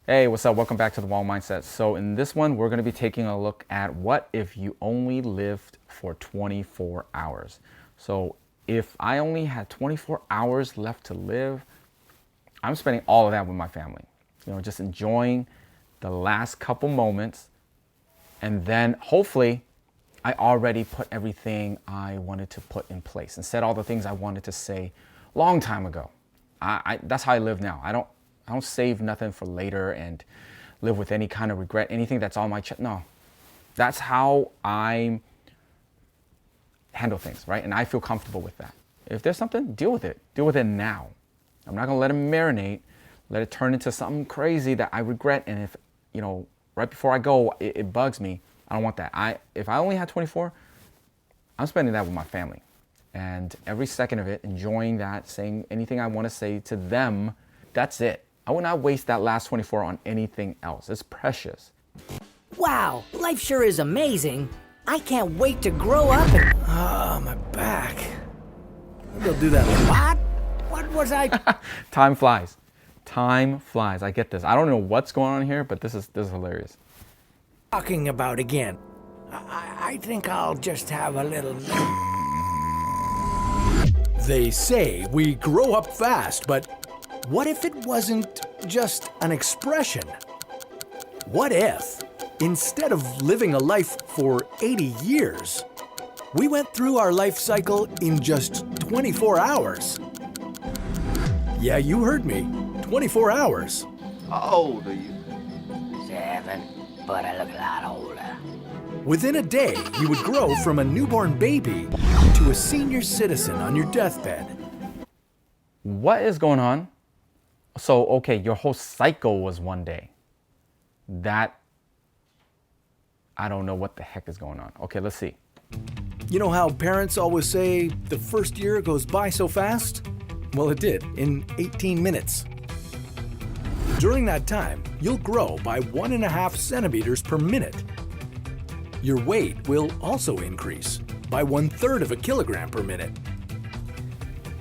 Hey, what's up? Welcome back to the Wall Mindset. So in this one, we're going to be taking a look at what if you only lived for 24 hours. So if I only had 24 hours left to live, I'm spending all of that with my family. Just enjoying the last couple moments. And then hopefully I already put everything I wanted to put in place and said all the things I wanted to say long time ago. That's how I live now. I don't save nothing for later and live with any kind of regret, anything that's on my chest. No, that's how I handle things, right? And I feel comfortable with that. If there's something, deal with it. Deal with it now. I'm not gonna let it marinate, let it turn into something crazy that I regret. And if, right before I go, it bugs me. I don't want that. If I only had 24, I'm spending that with my family. And every second of it, enjoying that, saying anything I want to say to them, that's it. I would not waste that last 24 on anything else. It's precious. Wow, life sure is amazing. I can't wait to grow up and... My back. Maybe I'll do that later. What? What was I... Time flies. Time flies. I get this. I don't know what's going on here, but this is hilarious. Talking about again. I think I'll just have a little... They say we grow up fast, but what if it wasn't just an expression? What if, instead of living a life for 80 years, we went through our life cycle in just 24 hours? Yeah, you heard me. 24 hours. How old are you? 7, but I look a lot older. Within a day, you would grow from a newborn baby to a senior citizen on your deathbed. What is going on? So, okay, your whole cycle was one day. I don't know what the heck is going on. Okay, let's see. You know how parents always say the first year goes by so fast? Well, it did, in 18 minutes. During that time, you'll grow by 1.5 centimeters per minute. Your weight will also increase by 1/3 of a kilogram per minute.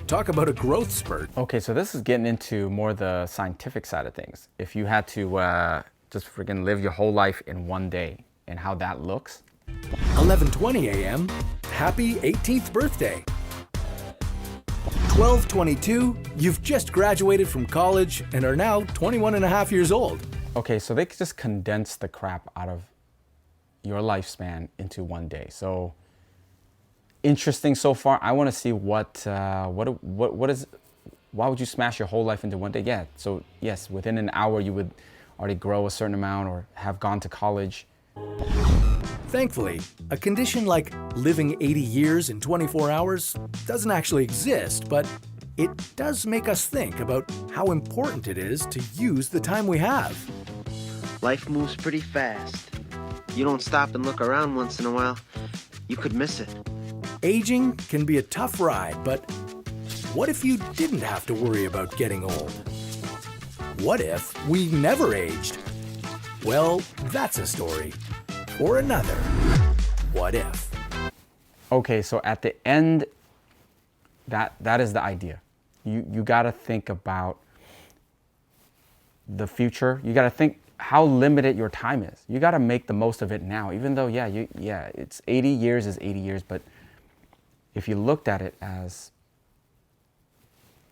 Talk about a growth spurt. Okay, so this is getting into more the scientific side of things. If you had to just freaking live your whole life in one day and how that looks. 11:20 a.m., happy 18th birthday. 12:22, you've just graduated from college and are now 21 and a half years old. Okay, so they could just condense the crap out of your lifespan into one day. So interesting so far. I want to see what is, why would you smash your whole life into one day? Yeah, so yes, within an hour you would already grow a certain amount or have gone to college. Thankfully, a condition like living 80 years in 24 hours doesn't actually exist, but it does make us think about how important it is to use the time we have. Life moves pretty fast. You don't stop and look around once in a while, you could miss it. Aging can be a tough ride, but what if you didn't have to worry about getting old? What if we never aged? Well, that's a story for another What If. Okay, so at the end, that is the idea. You got to think about the future. You got to think how limited your time is. You got to make the most of it now, even though, it's 80 years is 80 years. But if you looked at it as,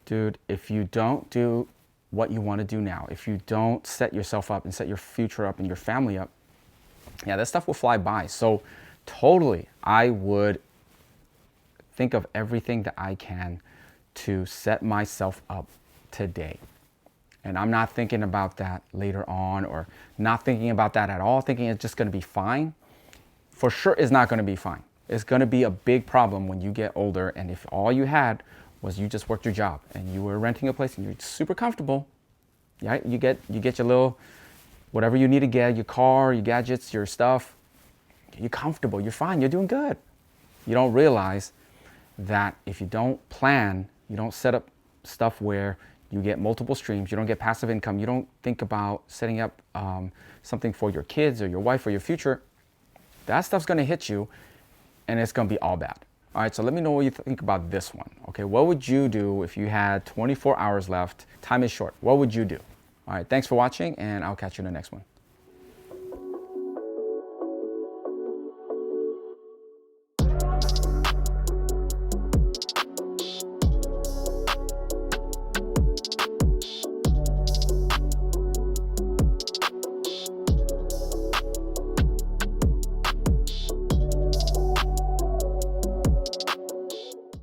dude, if you don't do what you want to do now, if you don't set yourself up and set your future up and your family up, that stuff will fly by. So totally, I would think of everything that I can to set myself up today. And I'm not thinking about that later on or not thinking about that at all, thinking it's just going to be fine. For sure, it's not going to be fine. It's going to be a big problem when you get older. And if all you had was you just worked your job and you were renting a place and you're super comfortable, you get your little, whatever you need to get, your car, your gadgets, your stuff, you're comfortable, you're fine, you're doing good. You don't realize that if you don't plan, you don't set up stuff where you get multiple streams, you don't get passive income, you don't think about setting up something for your kids or your wife or your future, that stuff's gonna hit you and it's gonna be all bad. All right, so let me know what you think about this one. Okay, what would you do if you had 24 hours left? Time is short. What would you do? All right, thanks for watching, and I'll catch you in the next one.